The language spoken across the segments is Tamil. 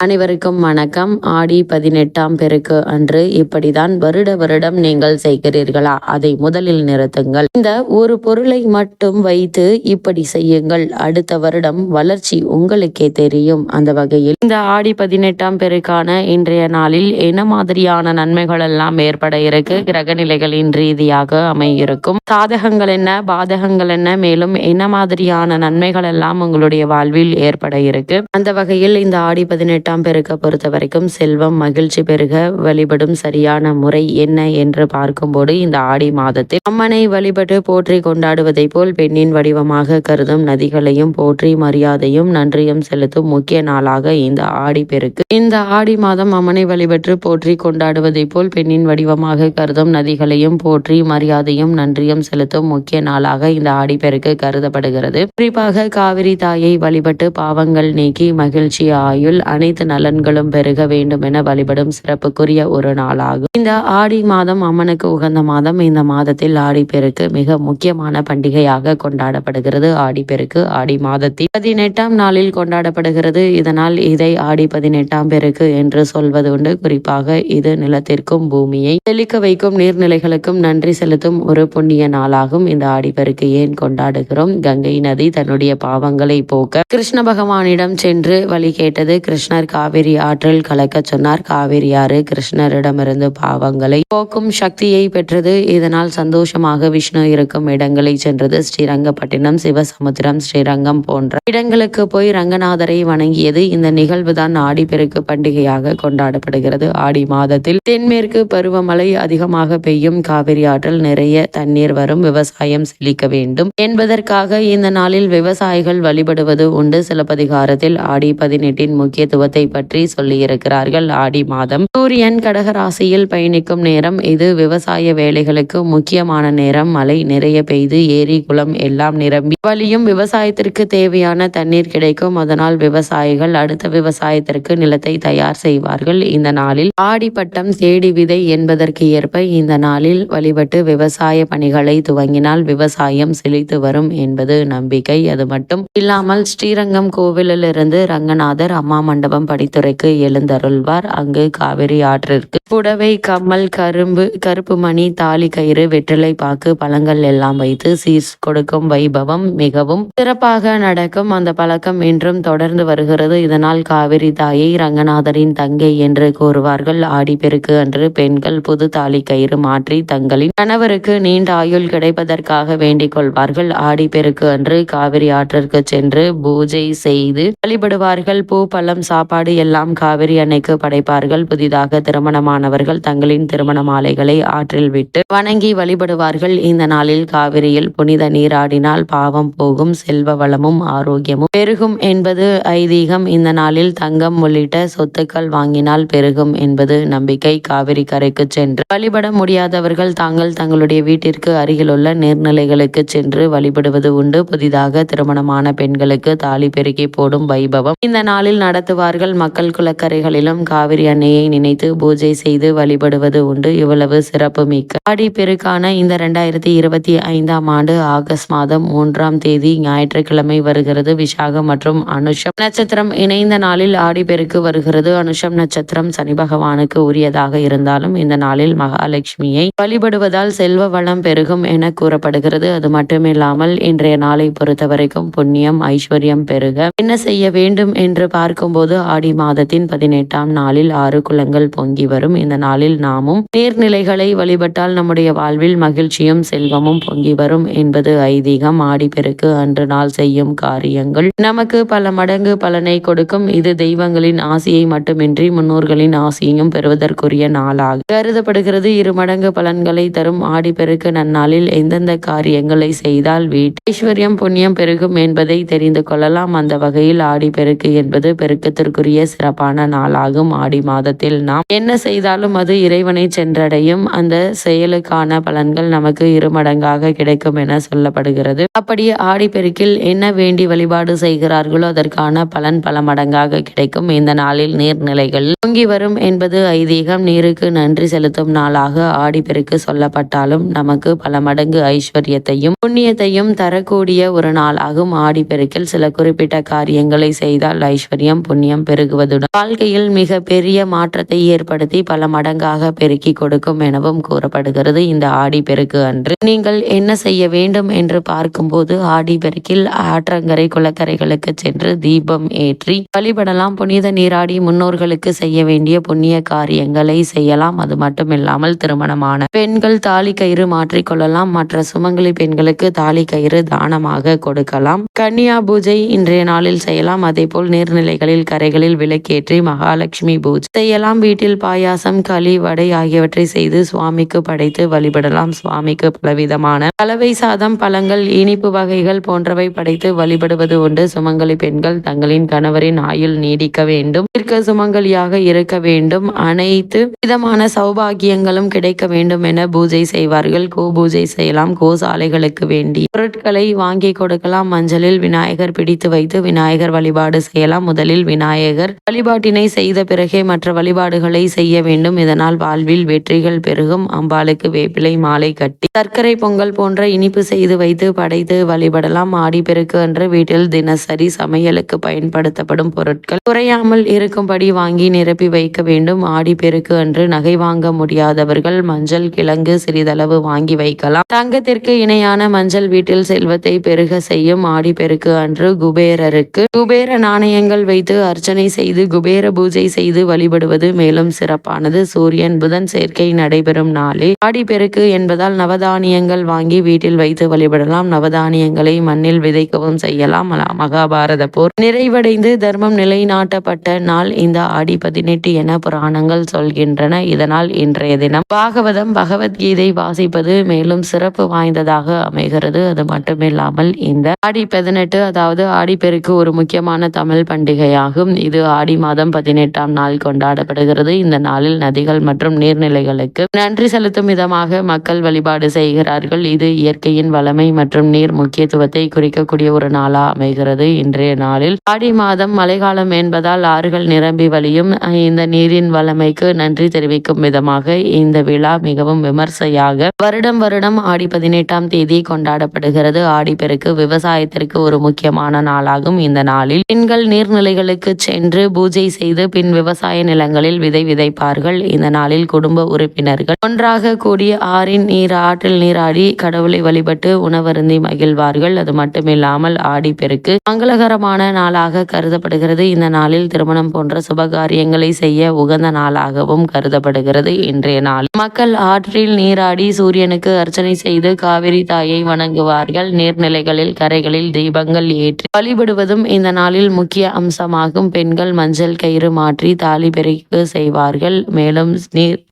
அனைவருக்கும் வணக்கம். ஆடி 18ஆம் பெருக்கு அன்று இப்படிதான் வருடம் நீங்கள் செய்கிறீர்களா? அதை முதலில் நிறுத்துங்கள். இந்த ஒரு பொருளை மட்டும் வைத்து இப்படி செய்யுங்கள், அடுத்த வருடம் வளர்ச்சி உங்களுக்கே தெரியும். அந்த வகையில் இந்த ஆடி 18ஆம் பெருக்கான இன்றைய நாளில் என்ன மாதிரியான நன்மைகள் எல்லாம் ஏற்பட இருக்கு, கிரக நிலைகளின் ரீதியாக அமையிருக்கும், சாதகங்கள் என்ன, பாதகங்கள் என்ன, மேலும் என்ன மாதிரியான நன்மைகள் எல்லாம் உங்களுடைய வாழ்வில் ஏற்பட இருக்கு. அந்த வகையில் இந்த ஆடி 18 பெருக்க பொறுத்த வரைக்கும் செல்வம் மகிழ்ச்சி பெருக வழிபடும் சரியான முறை என்ன என்று பார்க்கும்போது, இந்த ஆடி மாதத்தில் அம்மனை வழிபட்டு போற்றி கொண்டாடுவதை போல் பெண்ணின் வடிவமாக கருதும் நதிகளையும் போற்றி மரியாதையும் நன்றியும் செலுத்தும் முக்கிய நாளாக இந்த ஆடி பெருக்கு. இந்த ஆடி மாதம் அம்மனை வழிபட்டு போற்றி கொண்டாடுவதை போல் பெண்ணின் வடிவமாக கருதும் நதிகளையும் போற்றி மரியாதையும் நன்றியும் செலுத்தும் முக்கிய நாளாக இந்த ஆடி பெருக்கு கருதப்படுகிறது. குறிப்பாக காவிரி தாயை வழிபட்டு பாவங்கள் நீக்கி மகிழ்ச்சி ஆயுள் அனைத்து நலன்களும் பெருக வேண்டும் என வழிபடும் சிறப்புக்குரிய ஒரு நாளாகும். இந்த ஆடி மாதம் அம்மனுக்கு உகந்த மாதம். இந்த மாதத்தில் ஆடி பெருக்கு மிக முக்கியமான பண்டிகையாக கொண்டாடப்படுகிறது. ஆடி பெருக்கு ஆடி மாதத்தில் 18ஆம் நாளில் கொண்டாடப்படுகிறது. இதனால் இதை ஆடி 18ஆம் பெருக்கு என்று சொல்வது உண்டு. குறிப்பாக இது நிலத்திற்கும் பூமியை தெளிக்க வைக்கும் நீர்நிலைகளுக்கும் நன்றி செலுத்தும் ஒரு புண்ணிய நாளாகும். இந்த ஆடி பெருக்கு ஏன் கொண்டாடுகிறோம்? கங்கை நதி தன்னுடைய பாவங்களை போக்க கிருஷ்ண பகவானிடம் சென்று வழி கேட்டது. கிருஷ்ணர் காவிரி ஆற்றில் கலக்க சொன்னார். காவிரி ஆறு கிருஷ்ணரிடமிருந்து பாவங்களை போக்கும் சக்தியை பெற்றது. இதனால் சந்தோஷமாக விஷ்ணு இருக்கும் இடங்களை சென்றது. ஸ்ரீரங்கப்பட்டினம், சிவசமுத்திரம், ஸ்ரீரங்கம் போன்ற இடங்களுக்கு போய் ரங்கநாதரை வணங்கியது. இந்த நிகழ்வுதான் ஆடிப்பெருக்கு பண்டிகையாக கொண்டாடப்படுகிறது. ஆடி மாதத்தில் தென்மேற்கு பருவமழை அதிகமாக பெய்யும். காவிரி ஆற்றில் நிறைய தண்ணீர் வரும். விவசாயம் செழிக்க வேண்டும் என்பதற்காக இந்த நாளில் விவசாயிகள் வழிபடுவது உண்டு. சிலப்பதிகாரத்தில் ஆடி 18 முக்கியத்துவத்தை பற்றி சொல்லியிருக்கிறார்கள். ஆடி மாதம் சூரியன் கடகராசியில் பயணிக்கும் நேரம். இது விவசாய வேலைகளுக்கு முக்கியமான நேரம். மழை நிறைய பெய்து ஏரி குளம் எல்லாம் நிரம்பி வழியும். விவசாயத்திற்கு தேவையான தண்ணீர் கிடைக்கும். அதனால் விவசாயிகள் அடுத்த விவசாயத்திற்கு நிலத்தை தயார் செய்வார்கள். இந்த நாளில் ஆடிப்பட்டம் தேடி விதை என்பதற்கு ஏற்ப இந்த நாளில் வழிபட்டு விவசாய பணிகளை துவங்கினால் விவசாயம் செழித்து வரும் என்பது நம்பிக்கை. அது மட்டும் இல்லாமல் ஸ்ரீரங்கம் கோவிலிலிருந்து ரங்கநாதர் அம்மா மண்டபம் படித்துறைக்கு எழுந்தருள்வார். அங்கு காவிரி ஆற்றிற்கு புடவை, கம்மல், கருப்பு மணி, தாலி கயிறு, வெற்றிலை பாக்கு, பழங்கள் எல்லாம் வைத்து சீர் கொடுக்கும் வைபவம் மிகவும் சிறப்பாக நடக்கும். அந்த பழக்கம் இன்றும் தொடர்ந்து வருகிறது. இதனால் காவிரி தாயை ரங்கநாதரின் தங்கை என்று கூறுவார்கள். ஆடிப்பெருக்கு அன்று பெண்கள் புது தாலி கயிறு மாற்றி தங்களின் கணவருக்கு நீண்ட ஆயுள் கிடைப்பதற்காக வேண்டிக் கொள்வார்கள். ஆடிப்பெருக்கு அன்று காவிரி ஆற்றிற்கு சென்று பூஜை செய்து வழிபடுவார்கள். பூ, பழம், சாப்பாடு எல்லாம் காவிரி அன்னைக்கு படைப்பார்கள். புதிதாக திருமணமானவர்கள் தங்களின் திருமண மாலைகளை ஆற்றில் விட்டு வணங்கி வழிபடுவார்கள். இந்த நாளில் காவிரியில் புனித நீராடினால் பாவம் போகும், செல்வ வளமும் ஆரோக்கியமும் பெருகும் என்பது ஐதீகம். இந்த நாளில் தங்கம் உள்ளிட்ட சொத்துக்கள் வாங்கினால் பெருகும் என்பது நம்பிக்கை. காவிரி கரைக்கு சென்று வழிபட முடியாதவர்கள் தங்களுடைய வீட்டிற்கு அருகிலுள்ள நீர்நிலைகளுக்கு சென்று வழிபடுவது உண்டு. புதிதாக திருமணமான பெண்களுக்கு தாலி பெருக்கி போடும் வைபவம் இந்த நாளில் நடத்துவார்கள். மக்கள் குளக்கரைகளிலும் காவிரி அன்னையை நினைத்து பூஜை செய்து வழிபடுவது உண்டு. இவ்வளவு சிறப்பு மிக்க ஆடி பெருக்கான இந்த 2025ஆம் ஆண்டு ஆகஸ்ட் மாதம் 3ஆம் தேதி ஞாயிற்றுக்கிழமை வருகிறது. விசாகம் மற்றும் அனுஷம் நட்சத்திரம் இணைந்த நாளில் ஆடி பெருக்கு வருகிறது. அனுஷம் நட்சத்திரம் சனி பகவானுக்கு உரியதாக இருந்தாலும் இந்த நாளில் மகாலட்சுமியை வழிபடுவதால் செல்வ வளம் பெருகும் என கூறப்படுகிறது. அது மட்டுமில்லாமல் இன்றைய நாளை பொறுத்தவரைக்கும் புண்ணியம் ஐஸ்வர்யம் பெருக என்ன செய்ய வேண்டும் என்று பார்க்கும்போது ஆடி மாதத்தின் 18ஆம் நாளில் 6 குளங்கள் பொங்கி வரும். இந்த நாளில் நாமும் நீர்நிலைகளை வழிபட்டால் நம்முடைய வாழ்வில் மகிழ்ச்சியும் செல்வமும் பொங்கி வரும் என்பது ஐதீகம். ஆடிப்பெருக்கு அன்று நாள் செய்யும் காரியங்கள் நமக்கு பல மடங்கு பலனை கொடுக்கும். இது தெய்வங்களின் ஆசியை மட்டுமின்றி முன்னோர்களின் ஆசியையும் பெறுவதற்குரிய நாளாக கருதப்படுகிறது. 2 மடங்கு பலன்களை தரும் ஆடிப்பெருக்கு நன்னாளில் எந்தெந்த காரியங்களை செய்தால் வீட்டு ஐஸ்வர்யம் புண்ணியம் பெருகும் என்பதை தெரிந்து கொள்ளலாம். அந்த வகையில் ஆடிப்பெருக்கு என்பது பெருக்கத்திற்குரிய சிறப்பான நாளாகும். ஆடி மாதத்தில் நாம் என்ன செய்தாலும் அது இறைவனை சென்றடையும். அந்த செயலுக்கான பலன்கள் நமக்கு 2 மடங்காக கிடைக்கும் என சொல்லப்படுகிறது. அப்படி ஆடிப்பெருக்கில் என்ன வேண்டி வழிபாடு செய்கிறார்களோ அதற்கான பலன் பல மடங்காக கிடைக்கும். இந்த நாளில் நீர்நிலைகள் பொங்கி வரும் என்பது ஐதீகம். நீருக்கு நன்றி செலுத்தும் நாளாக ஆடிப்பெருக்கு சொல்லப்பட்டாலும் நமக்கு பல மடங்கு ஐஸ்வர்யத்தையும் புண்ணியத்தையும் தரக்கூடிய ஒரு நாளாகும். ஆடிப்பெருக்கில் சில குறிப்பிட்ட காரியங்களை செய்தால் ஐஸ்வர்யம் புண்ணியம் பெருகுவதுடன் வாழ்க்கையில் மிக பெரிய மாற்றத்தை ஏற்படுத்தி பல மடங்காக பெருக்கி கொடுக்கும் எனவும் கூறப்படுகிறது. இந்த ஆடிப்பெருக்கு அன்று நீங்கள் என்ன செய்ய வேண்டும் என்று பார்க்கும்போது, ஆடிப்பெருக்கில் ஆற்றங்கரை குளக்கரைகளுக்கு சென்று தீபம் ஏற்றி வழிபடலாம். புனித நீராடி முன்னோர்களுக்கு செய்ய வேண்டிய புண்ணிய காரியங்களை செய்யலாம். அது மட்டுமில்லாமல் திருமணமான பெண்கள் தாலி கயிறு மாற்றிக்கொள்ளலாம். மற்ற சுமங்கலி பெண்களுக்கு தாலி கயிறு தானமாக கொடுக்கலாம். கன்னியா பூஜை இன்றைய நாளில் செய்யலாம். அதேபோல் நீர்நிலைகளில் கரைகளில் விளக்கேற்றி மகாலட்சுமி பூஜை செய்யலாம். வீட்டில் பாயாசம், களி, வடை ஆகியவற்றை செய்து சுவாமிக்கு படைத்து வழிபடலாம். சுவாமிக்கு பலவிதமான கலவை சாதம், பழங்கள், இனிப்பு வகைகள் போன்றவை படைத்து வழிபடுவது உண்டு. சுமங்கலி பெண்கள் தங்களின் கணவரின் ஆயுள் நீடிக்க வேண்டும், சுமங்கலியாக இருக்க வேண்டும், அனைத்து விதமான சௌபாகியங்களும் கிடைக்க வேண்டும் என பூஜை செய்வார்கள். கோ பூஜை செய்யலாம். கோசாலைகளுக்கு வேண்டி பொருட்களை வாங்கி கொடுக்கலாம். மஞ்சளில் விநாயகர் பிடித்து வைத்து விநாயகர் வழிபாடு செய்யலாம். முதலில் விநாயகர் வழிபாட்டினை செய்த பிறகே மற்ற வழிபாடுகளை செய்ய வேண்டும். இதனால் வாழ்வில் வெற்றிகள் பெருகும். அம்பாளுக்கு வேப்பிலை மாலை கட்டி சர்க்கரை பொங்கல் போன்ற இனிப்பு செய்து வைத்து படைத்து வழிபடலாம். ஆடிப்பெருக்கு அன்று வீட்டில் தினசரி சமையலுக்கு பயன்படுத்தப்படும் பொருட்கள் குறையாமல் இருக்கும்படி வாங்கி நிரப்பி வைக்க வேண்டும். ஆடிப்பெருக்கு அன்று நகை வாங்க முடியாதவர்கள் மஞ்சள் கிழங்கு சிறிதளவு வாங்கி வைக்கலாம். தங்கத்திற்கு இணையான மஞ்சள் வீட்டில் செல்வத்தை பெருக செய்யும். ஆடிப்பெருக்கு அன்று குபேரருக்கு குபேர நாணயங்கள் வைத்து அர்ச்சனை செய்து குபேர பூஜை செய்து வழிபடுவது மேலும் சிறப்பானது. சூரியன் புதன் சேர்க்கை நடைபெறும் நாளே ஆடிப்பெருக்கு என்பதால் நவதானியங்கள் வாங்கி வீட்டில் வைத்து வழிபடலாம். நவதானியங்களை மண்ணில் விதைக்கவும் செய்யலாம். மகாபாரத போர் நிறைவடைந்து தர்மம் நிலைநாட்டப்பட்ட நாள் இந்த ஆடி 18 என புராணங்கள் சொல்கின்றன. இதனால் இன்றைய தினம் பாகவதம், பகவத்கீதை வாசிப்பது மேலும் சிறப்பு வாய்ந்ததாக அமைகிறது. அது மட்டுமில்லாமல் இந்த ஆடி 18 அதாவது ஆடிப்பெருக்கு ஒரு முக்கியமான தமிழ் பண்டிகையாகும். இது ஆடி மாதம் 18ஆம் நாள் கொண்டாடப்படுகிறது. இந்த நாளில் நதிகள் மற்றும் நீர்நிலைகளுக்கு நன்றி செலுத்தும் விதமாக மக்கள் வழிபாடு செய்கிறார்கள். இது இயற்கையின் வளமை மற்றும் நீர் முக்கியத்துவத்தை குறிக்கக்கூடிய ஒரு நாளா அமைகிறது. இன்றைய நாளில் ஆடி மாதம் மழைக்காலம் என்பதால் ஆறுகள் நிரம்பி வழியும். இந்த நீரின் வளமைக்கு நன்றி தெரிவிக்கும் விதமாக இந்த விழா மிகவும் விமர்சையாக வருடம் ஆடி 18ஆம் தேதி கொண்டாடப்படுகிறது. ஆடிப்பெருக்கு விவசாயத்திற்கு ஒரு முக்கியமான நாளாகும். இந்த நாளில் பெண்கள் நீர்நிலைகளுக்கு சென்று பூஜை செய்து பின் விவசாய நிலங்களில் விதை விதைப்பார்கள். இந்த நாளில் குடும்ப உறுப்பினர்கள் ஒன்றாக கூடிய ஆற்றில் நீராடி கடவுளை வழிபட்டு உணவருந்தி மகிழ்வார்கள். அது மட்டுமில்லாமல் ஆடிப்பெருக்கு மங்களகரமான நாளாக கருதப்படுகிறது. இந்த நாளில் திருமணம் போன்ற சுபகாரியங்களை செய்ய உகந்த நாளாகவும் கருதப்படுகிறது. இன்றைய நாள் மக்கள் ஆற்றில் நீராடி சூரியனுக்கு அர்ச்சனை செய்து காவிரி தாயை வணங்குவார்கள். நீர்நிலைகளில் கரைகளில் தீபங்கள் ஏற்றி வழிபடுவதும் இந்த நாளில் முக்கிய அம்சமாகும். பெண்கள் மஞ்சள் கயிறு மாற்றி தாலி பெருக்கு செய்வார்கள். மேலும்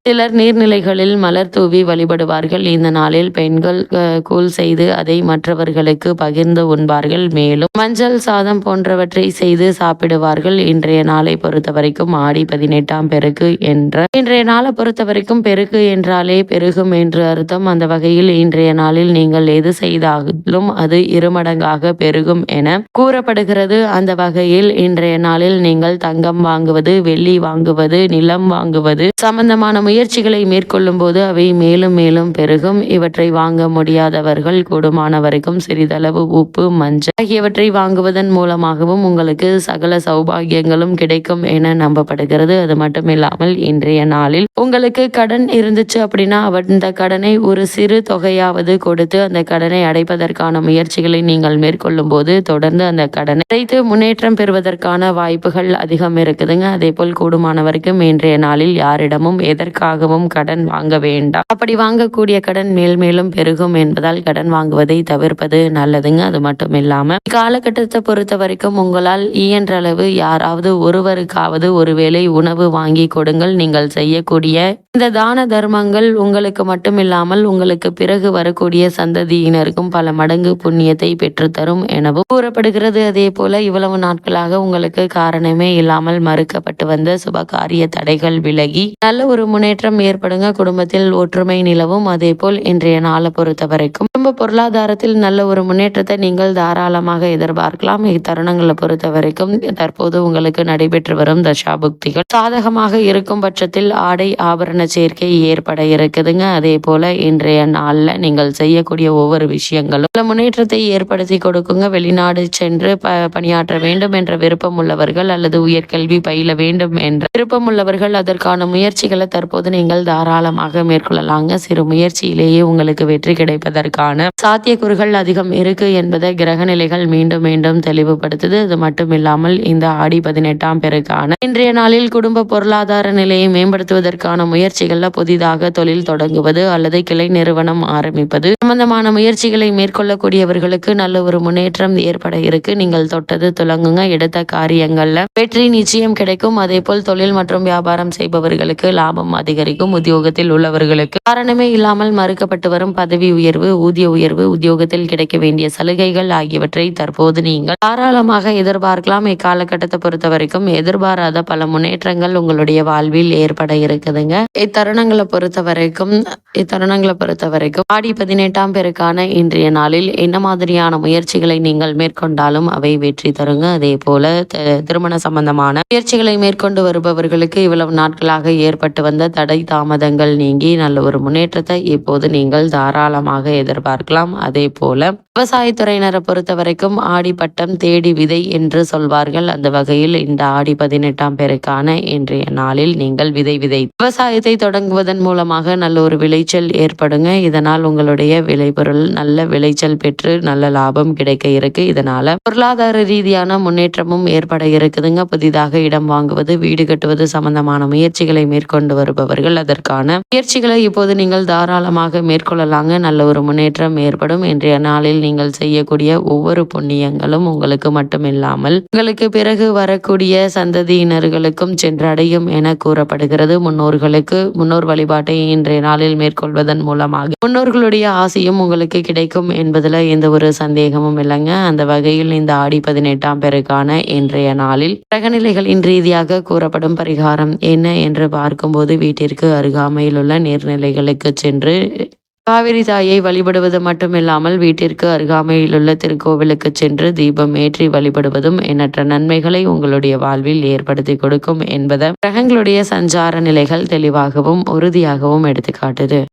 சிலர் நீர்நிலைகளில் மலர் தூவி வழிபடுவார்கள். இந்த நாளில் பெண்கள் கூழ் செய்து அதை மற்றவர்களுக்கு பகிர்ந்து உண்பார்கள். மேலும் மஞ்சள் சாதம் போன்றவற்றை செய்து சாப்பிடுவார்கள். இன்றைய நாளை பொறுத்தவரைக்கும் ஆடி 18ஆம் பெருக்கு இன்றைய நாளை பொறுத்தவரைக்கும் பெருக்கு என்றாலே பெருகும் என்று அர்த்தம். அந்த வகையில் இன்றைய நாளில் நீங்கள் எது செய்தாலும் அது இருமடங்காக பெருகும் என கூறப்படுகிறது. அந்த வகையில் இன்றைய நாளில் நீங்கள் தங்கம் வாங்குவது, வெள்ளி வாங்குவது, நிலம் வாங்குவது சம்பந்தமான முயற்சிகளை மேற்கொள்ளும் போது அவை மேலும் மேலும் பெருகும். இவற்றை வாங்க முடியாதவர்கள் கூடுமான வரைக்கும் சிறிதளவு உப்பு, மஞ்சள் ஆகியவற்றை வாங்குவதன் மூலமாகவும் உங்களுக்கு சகல சௌபாகியங்களும் கிடைக்கும் என நம்பப்படுகிறது. அது மட்டுமில்லாமல் இன்றைய நாளில் உங்களுக்கு கடன் இருந்துச்சு அப்படின்னா அந்த கடனை ஒரு சிறு தொகையாவது கொடுத்து அந்த கடனை அடைப்பதற்கான முயற்சிகளை நீங்கள் மேற்கொள்ளும் போது தொடர்ந்து அந்த கடனை அடைத்து முன்னேற்றம் பெறுவதற்கான வாய்ப்புகள் அதிகம் இருக்குதுங்க. அதே போல் கூடுமான வரைக்கும் இன்றைய நாளில் யாரிடமும் எதற்காகவும் கடன் வாங்க வேண்டாம். அப்படி வாங்கக்கூடிய கடன் மேலும் பெருகும் என்பதால் கடன் வாங்குவதை தவிர்ப்பது நல்லதுங்க. அது மட்டும் இல்லாம காலகட்டத்தை பொறுத்த வரைக்கும் உங்களால் இயன்ற அளவு யாராவது ஒருவருக்காவது ஒருவேளை உணவு வாங்கி கொடுங்கள். நீங்கள் செய்யக்கூடிய இந்த தான தர்மங்கள் உங்களுக்கு மட்டுமில்லாமல் உங்களுக்கு பிறகு வரக்கூடிய சந்ததியினருக்கும் பல மடங்கு புண்ணியத்தை பெற்றுத்தரும் எனவும் கூறப்படுகிறது. அதே போல இவ்வளவு நாட்களாக உங்களுக்கு காரணமே இல்லாமல் மறுக்கப்பட்டு வந்த சுபகாரிய தடைகள் விலகி நல்ல ஒரு முன்னேற்றம் ஏற்படுங்க. குடும்பத்தில் ஒற்றுமை நிலவும். அதே போல் இன்றைய நாளை பொறுத்த வரைக்கும் குடும்ப பொருளாதாரத்தில் நல்ல ஒரு முன்னேற்றத்தை நீங்கள் தாராளமாக எதிர்பார்க்கலாம். இத்தருணங்களை பொறுத்த வரைக்கும் தற்போது உங்களுக்கு நடைபெற்று வரும் தசாபுக்திகள் சாதகமாக இருக்கும் பட்சத்தில் ஆடை ஆபரண சேர்க்கை ஏற்பட இருக்குதுங்க. அதே போல இன்றைய நாள்ல நீங்கள் செய்யக்கூடிய ஒவ்வொரு விஷயங்களும் முன்னேற்றத்தை ஏற்படுத்தி கொடுக்குங்க. வெளிநாடு சென்று பணியாற்ற வேண்டும் என்ற விருப்பம் உள்ளவர்கள் படிப்புகள் அல்லது உயர்கல்வி பயில வேண்டும் என்ற விருப்பம் உள்ளவர்கள் அதற்கான முயற்சிகளை தற்போது நீங்கள் தாராளமாக மேற்கொள்ளலாங்க. சிறு முயற்சியிலேயே உங்களுக்கு வெற்றி கிடைப்பதற்கான சாத்தியக்கூறுகள் அதிகம் இருக்கு என்பதை கிரக நிலைகள் மீண்டும் மீண்டும் தெளிவுபடுத்துது. இது மட்டும் இல்லாமல் இந்த ஆடி 18ஆம் பெருக்கான இன்றைய நாளில் குடும்ப பொருளாதார நிலையை மேம்படுத்துவதற்கான முயற்சிகள்ல புதிதாக தொழில் தொடங்குவது அல்லது கிளை நிறுவனம் ஆரம்பிப்பது சம்பந்தமான முயற்சிகளை மேற்கொள்ளக்கூடியவர்களுக்கு நல்ல ஒரு முன்னேற்றம் ஏற்பட இருக்கு. நீங்கள் தொட்டது துலங்குங்க. எடுத்த காரியங்கள்ல வெற்றி நிச்சயம் கிடைக்கும். அதே போல் தொழில் மற்றும் வியாபாரம் செய்பவர்களுக்கு லாபம் அதிகரிக்கும். உத்தியோகத்தில் உள்ளவர்களுக்கு காரணமே இல்லாமல் மறுக்கப்பட்டு வரும் பதவி உயர்வு, ஊதிய உயர்வு, உத்தியோகத்தில் கிடைக்க வேண்டிய சலுகைகள் ஆகியவற்றை தற்போது நீங்கள் தாராளமாக எதிர்பார்க்கலாம். இக்காலகட்டத்தை பொறுத்த வரைக்கும் எதிர்பாராத பல முன்னேற்றங்கள் உங்களுடைய வாழ்வில் ஏற்பட இருக்குதுங்க. இத்தருணங்களை பொறுத்த வரைக்கும் ஆடி 18ஆம் பெருக்கான இன்றைய நாளில் என்ன மாதிரியான முயற்சிகளை நீங்கள் மேற்கொண்டாலும் அவை வெற்றி தருங்க. அதே போல திருமண சம்பந்தமான முயற்சிகளை மேற்கொண்டு வருபவர்களுக்கு இவ்வளவு நாட்களாக ஏற்பட்டு வந்த தடை தாமதங்கள் நீங்கி நல்ல ஒரு முன்னேற்றத்தை இப்போது நீங்கள் தாராளமாக எதிர்பார்க்கலாம். அதே போல விவசாயத்துறையினரை பொறுத்த வரைக்கும் ஆடி பட்டம் தேடி விதை என்று சொல்வார்கள். அந்த வகையில் இந்த ஆடி 18ஆம் பெருக்கான இன்றைய நாளில் நீங்கள் விதை விவசாயத்தை தொடங்குவதன் மூலமாக நல்ல ஒரு விளைச்சல் ஏற்படுங்க. இதனால் உங்களுடைய விளைபொருள் நல்ல விளைச்சல் பெற்று நல்ல லாபம் கிடைக்க இருக்கு. இதனால பொருளாதார ரீதியான முன்னேற்றமும் ஏற்பட இருக்குதுங்க. புதிதாக இடம் வாங்குவது, வீடு கட்டுவது சம்பந்தமான முயற்சிகளை மேற்கொண்டு வருபவர்கள் அதற்கான முயற்சிகளை இப்போது நீங்கள் தாராளமாக மேற்கொள்ளலாங்க. நல்ல ஒரு முன்னேற்றம் ஏற்படும். இன்றைய நாளில் நீங்கள் செய்யக்கூடிய ஒவ்வொரு புண்ணியங்களும் உங்களுக்கு மட்டுமில்லாமல் உங்களுக்கு பிறகு வரக்கூடிய சந்ததியினர்களுக்கும் சென்றடையும் என கூறப்படுகிறது. முன்னோர் வழிபாட்டை இன்றைய நாளில் மேற்கொள்வதன் மூலமாக முன்னோர்களுடைய ஆசையும் உங்களுக்கு கிடைக்கும் என்பதுல எந்த ஒரு சந்தேகமும் இல்லைங்க. அந்த வகையில் இந்த ஆடி 18ஆம் பெருக்கான இன்றைய நாளில் கிரகநிலைகளின் ரீதியாக கூறப்படும் பரிகாரம் என்ன என்று பார்க்கும்போது வீட்டிற்கு அருகாமையில் உள்ள நீர்நிலைகளுக்கு சென்று காவிரி தாயை வழிபடுவது மட்டுமில்லாமல் வீட்டிற்கு அருகாமையில் உள்ள திருக்கோவிலுக்கு சென்று தீபம் ஏற்றி வழிபடுவதும் எண்ணற்ற நன்மைகளை உங்களுடைய வாழ்வில் ஏற்படுத்தி கொடுக்கும் என்பதை கிரகங்களுடைய சஞ்சார நிலைகள் தெளிவாகவும் உறுதியாகவும் எடுத்துக்காட்டுது.